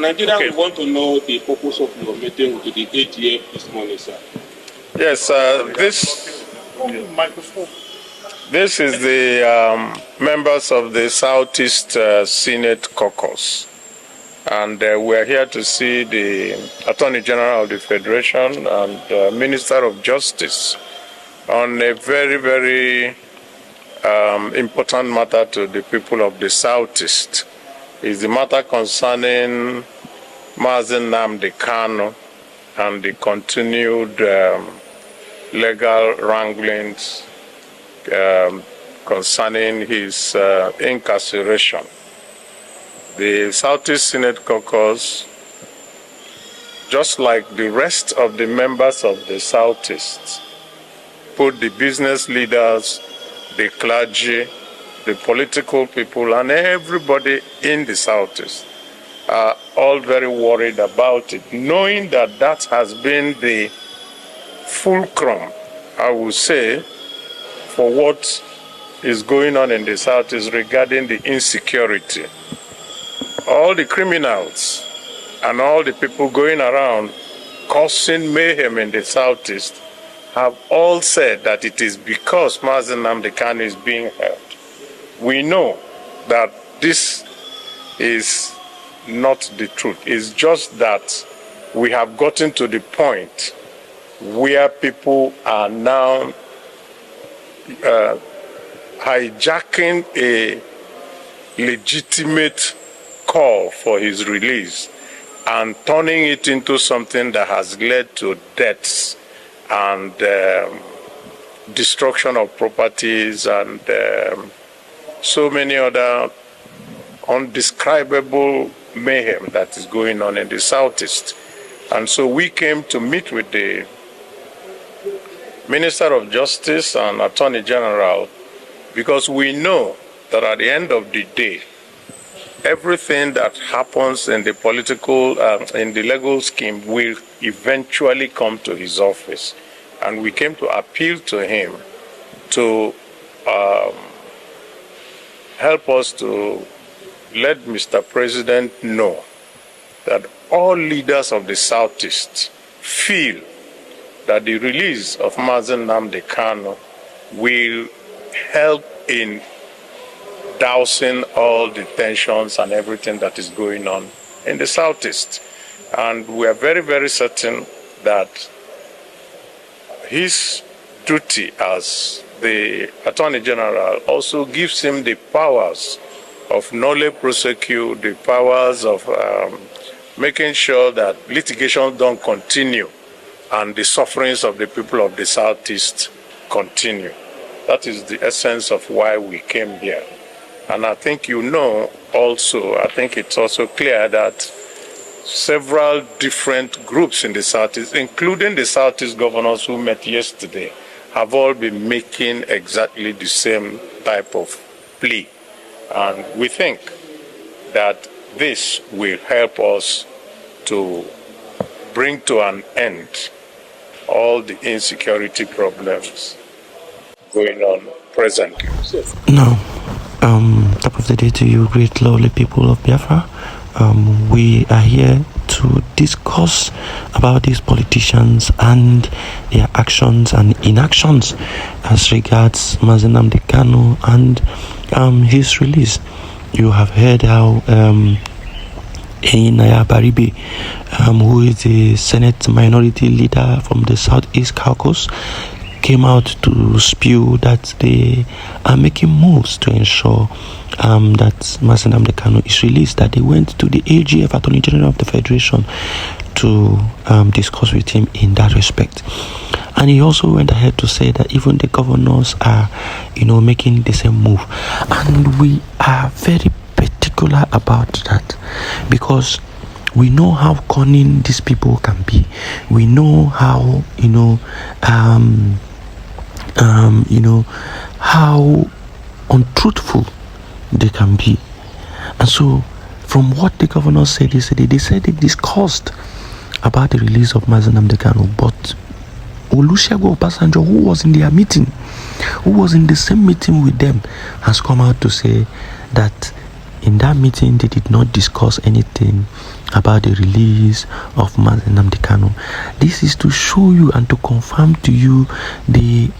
Nigeria, we want to know the purpose of your meeting with the AGF this morning, sir. Yes, this is the members of the Southeast Senate caucus, and we're here to see the Attorney General of the Federation and Minister of Justice on a very, very important matter to the people of the Southeast. Is the matter concerning Mazen Nnamdi Kanu and the continued legal wranglings concerning his incarceration. The Southeast Senate caucus, just like the rest of the members of the Southeast, put the business leaders, the clergy, the political people, and everybody in the Southeast are all very worried about it, knowing that that has been the fulcrum, I would say, for what is going on in the Southeast regarding the insecurity. All the criminals and all the people going around causing mayhem in the Southeast have all said that it is because Mazen Nnamdi Kanu is being held. We know that this is not the truth. It's just that we have gotten to the point where people are now hijacking a legitimate call for his release and turning it into something that has led to deaths and destruction of properties and so many other undescribable mayhem that is going on in the Southeast. And so we came to meet with the Minister of Justice and Attorney General because we know that at the end of the day, everything that happens in the political, in the legal scheme will eventually come to his office. And we came to appeal to him to help us to let Mr. President know that all leaders of the Southeast feel that the release of Mazen Nnamdi Kanu will help in dousing all the tensions and everything that is going on in the Southeast. And we are very, very certain that his duty as the Attorney General also gives him the powers of nolle prosequi, the powers of making sure that litigation don't continue and the sufferings of the people of the Southeast continue. That is the essence of why we came here. And I think you know also, I think it's also clear that several different groups in the Southeast, including the Southeast governors who met yesterday, have all been making exactly the same type of plea. And we think that this will help us to bring to an end all the insecurity problems going on presently. No. Top of the day to you, great lovely people of Biafra. We are here to discuss about these politicians and their actions and inactions as regards Mazen Nnamdi Kanu and his release. You have heard how Naya Baribe, who is the Senate Minority Leader from the Southeast Caucus, came out to spew that they are making moves to ensure that Mazen Nnamdi Kanu is released, that they went to the AGF, Attorney General of the Federation, to discuss with him in that respect. And he also went ahead to say that even the governors are, making the same move. And we are very particular about that because we know how cunning these people can be. We know how, how untruthful they can be. And so from what the governor said yesterday, they said they discussed about the release of Mazen Nnamdi Kanu, but Olusegun Obasanjo, who was in their meeting, who was in the same meeting with them, has come out to say that in that meeting they did not discuss anything about the release of Mazi Nnamdi Kanu. This is to show you and to confirm to you the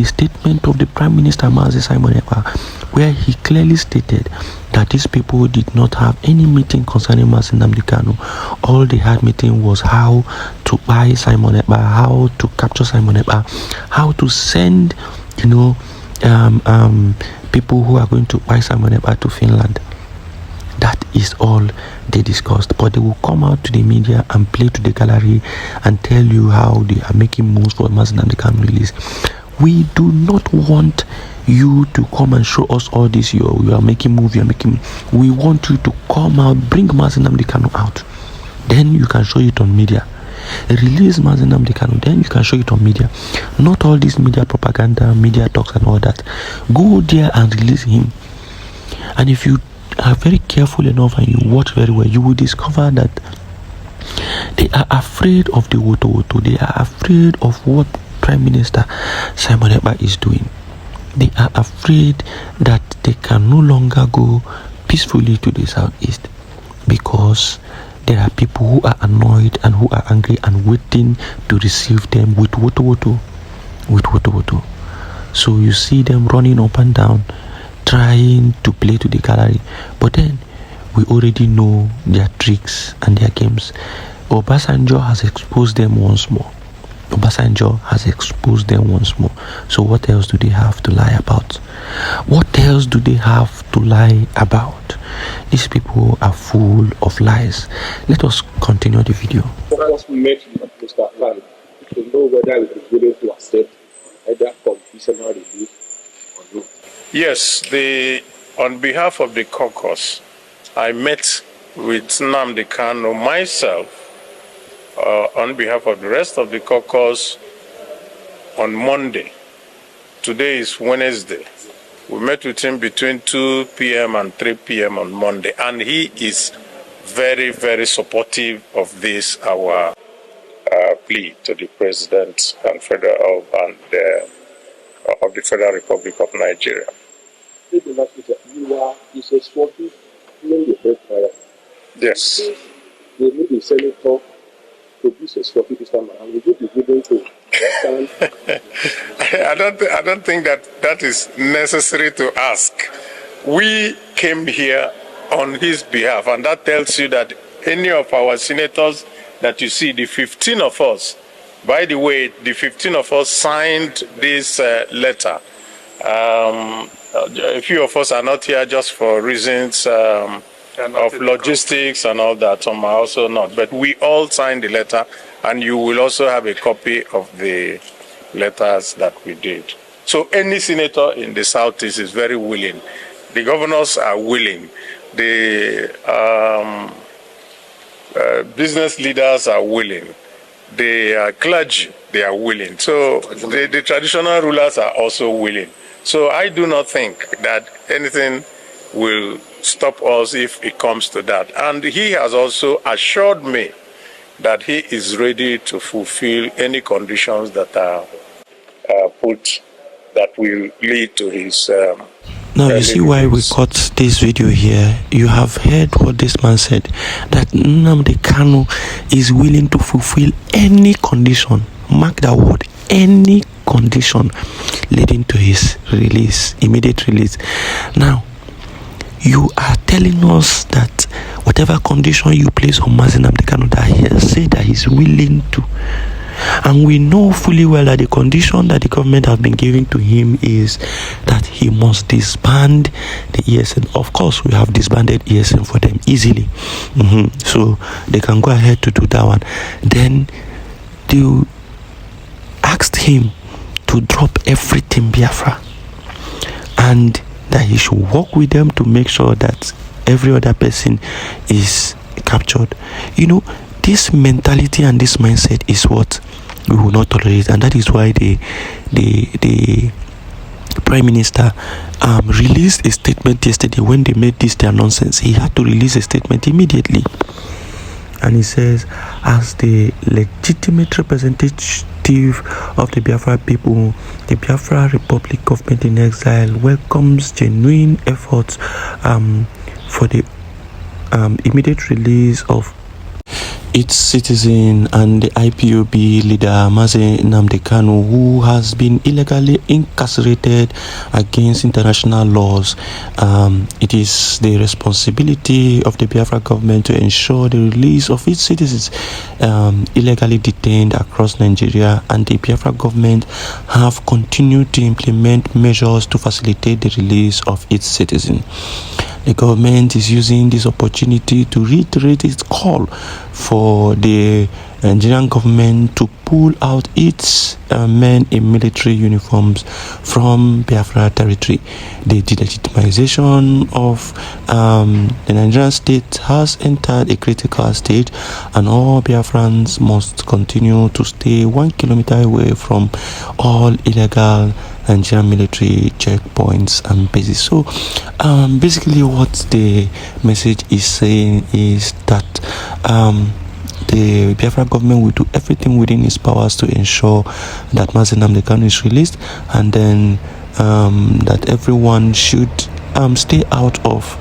statement of the Prime Minister Mazi Simon Ekpa, where he clearly stated that these people did not have any meeting concerning Mazi Nnamdi Kanu. All they had meeting was how to buy Simon Ekpa, how to capture Simon Ekpa, how to send, people who are going to buy Simon Ekpa to Finland. That is all they discussed. But they will come out to the media and play to the gallery and tell you how they are making moves for Mazi Nnamdi Kanu release. We do not want you to come and show us all this. You are making moves, we want you to come out, bring Mazi Nnamdi Kanu out. Then you can show it on media. Release Mazi Nnamdi Kanu, then you can show it on media. Not all this media propaganda, media talks and all that. Go there and release him. And if you are very careful enough and you watch very well, you will discover that they are afraid of the woto. They are afraid of what Prime Minister Simon Ekpa is doing. They are afraid that they can no longer go peacefully to the southeast because there are people who are annoyed and who are angry and waiting to receive them with woto. So you see them running up and down, trying to play to the gallery, but then we already know their tricks and their games. Obasanjo has exposed them once more. So what else do they have to lie about? These people are full of lies. Let us continue the video. Focus met with Mr. Kanu to know whether he is willing to accept either conditional release or no. Yes, on behalf of the caucus, I met with Nnamdi Kanu myself, on behalf of the rest of the caucus on Monday. Today is Wednesday. We met with him between 2 p.m. and 3 p.m. on Monday, and he is very, very supportive of this, our plea to the President and of the Federal Republic of Nigeria. Yes. They need a senator to be supportive this time around. Would you be willing to stand? I don't think that is necessary to ask. We came here on his behalf, and that tells you that any of our senators that you see, the 15 of us, by the way, the 15 of us signed this letter. A few of us are not here just for reasons of logistics and all that. Some are also not. But we all signed the letter, and you will also have a copy of the letters that we did. So any senator in the Southeast is very willing. The governors are willing. The business leaders are willing. The clergy, they are willing. So the traditional rulers are also willing. So I do not think that anything will stop us if it comes to that. And he has also assured me that he is ready to fulfill any conditions that are put that will lead to his now you see why we cut this video here. You have heard what this man said, that Nnamdi Kanu is willing to fulfill any condition, mark that word, any condition leading to his release, immediate release. Now you are telling us that whatever condition you place on Mazi Nnamdi Kanu, that he has said that he's willing to. And we know fully well that the condition that the government has been giving to him is that he must disband the ESN. Of course, we have disbanded ESN for them easily. So they can go ahead to do that one. Then they asked him to drop everything Biafra, and that he should work with them to make sure that every other person is captured. You know, this mentality and this mindset is what we will not tolerate, and that is why the Prime Minister released a statement yesterday. When they made this their nonsense, he had to release a statement immediately, and he says, as the legitimate representative of the Biafra people, the Biafra Republic government in exile welcomes genuine efforts for the immediate release of its citizen and the IPOB leader Mazi Nnamdi Kanu, who has been illegally incarcerated against international laws. It is the responsibility of the Biafra government to ensure the release of its citizens illegally detained across Nigeria, and the Biafra government have continued to implement measures to facilitate the release of its citizens. The government is using this opportunity to reiterate its call for the Nigerian government to pull out its men in military uniforms from Biafra territory. The delegitimization of the Nigerian state has entered a critical stage, and all Biafrans must continue to stay 1 kilometer away from all illegal Nigerian military checkpoints and bases. So basically what the message is saying is that the Biafra government will do everything within its powers to ensure that Mazi Nnamdi Kanu is released, and then that everyone should stay out of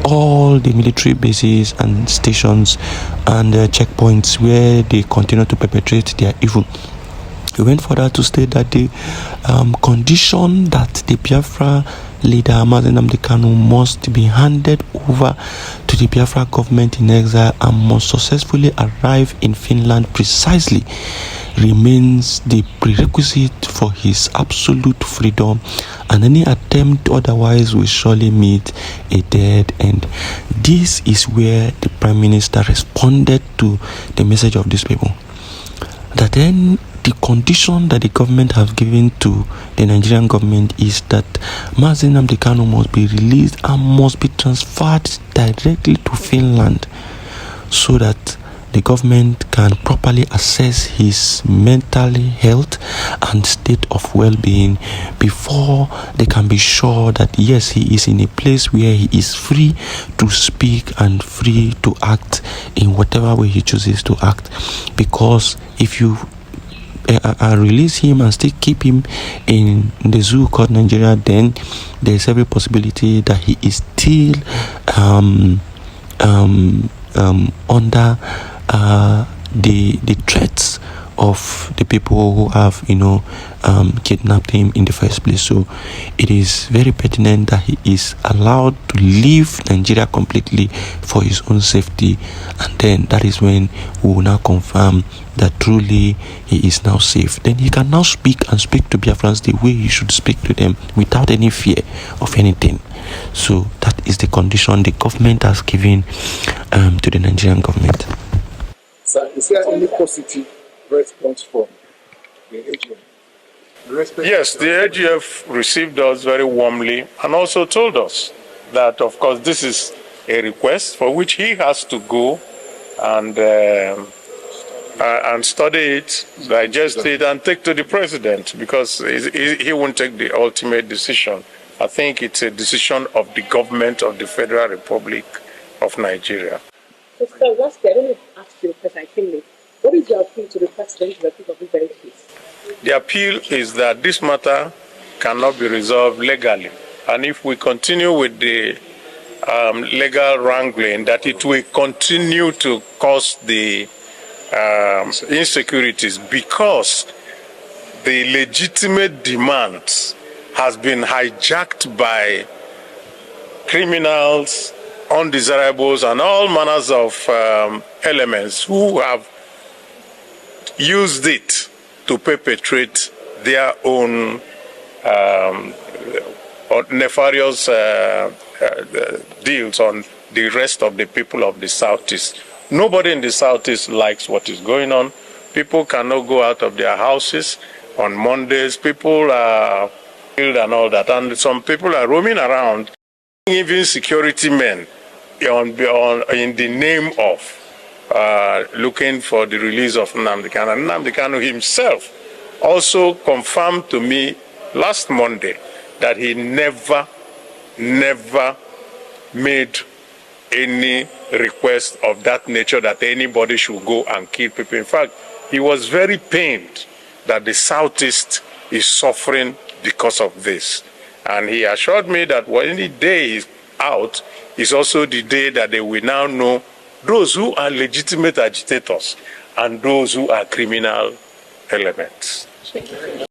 all the military bases and stations and checkpoints where they continue to perpetrate their evil. He went further to state that the condition that the Biafra leader Mazi Nnamdi Kanu must be handed over to the Biafra government in exile and must successfully arrive in Finland precisely remains the prerequisite for his absolute freedom, and any attempt otherwise will surely meet a dead end. This is where the Prime Minister responded to the message of these people, that then the condition that the government have given to the Nigerian government is that Mazi Nnamdi Kanu must be released and must be transferred directly to Finland, so that the government can properly assess his mental health and state of well-being before they can be sure that yes, he is in a place where he is free to speak and free to act in whatever way he chooses to act. Because if you release him and still keep him in the zoo called Nigeria, then there is every possibility that he is still under the threats of the people who have kidnapped him in the first place. So it is very pertinent that he is allowed to leave Nigeria completely for his own safety, and then that is when we will now confirm that truly he is now safe. Then he can now speak to Biafrans the way he should speak to them, without any fear of anything. So that is the condition the government has given to the Nigerian government. Sir, is there any positive response from the AGF? Yes, the AGF received us very warmly and also told us that, of course, this is a request for which he has to go and study it, digest it, and take to the president, because he won't take the ultimate decision. I think it's a decision of the government of the Federal Republic of Nigeria. So, sir, lastly, I don't know if I asked you precisely, what is your appeal to the president to the of this very case? The appeal is that this matter cannot be resolved legally, and if we continue with the legal wrangling, that it will continue to cause the insecurities, because the legitimate demands has been hijacked by criminals, undesirables, and all manners of elements who have used it to perpetrate their own nefarious deals on the rest of the people of the Southeast. Nobody in the Southeast likes what is going on. People cannot go out of their houses on Mondays. People are killed and all that. And some people are roaming around, even security men, in the name of looking for the release of Nnamdi Kanu. And Nnamdi Kanu himself also confirmed to me last Monday that he never made any request of that nature, that anybody should go and kill people. In fact, he was very pained that the Southeast is suffering because of this. And he assured me that when the day is out is also the day that they will now know those who are legitimate agitators and those who are criminal elements.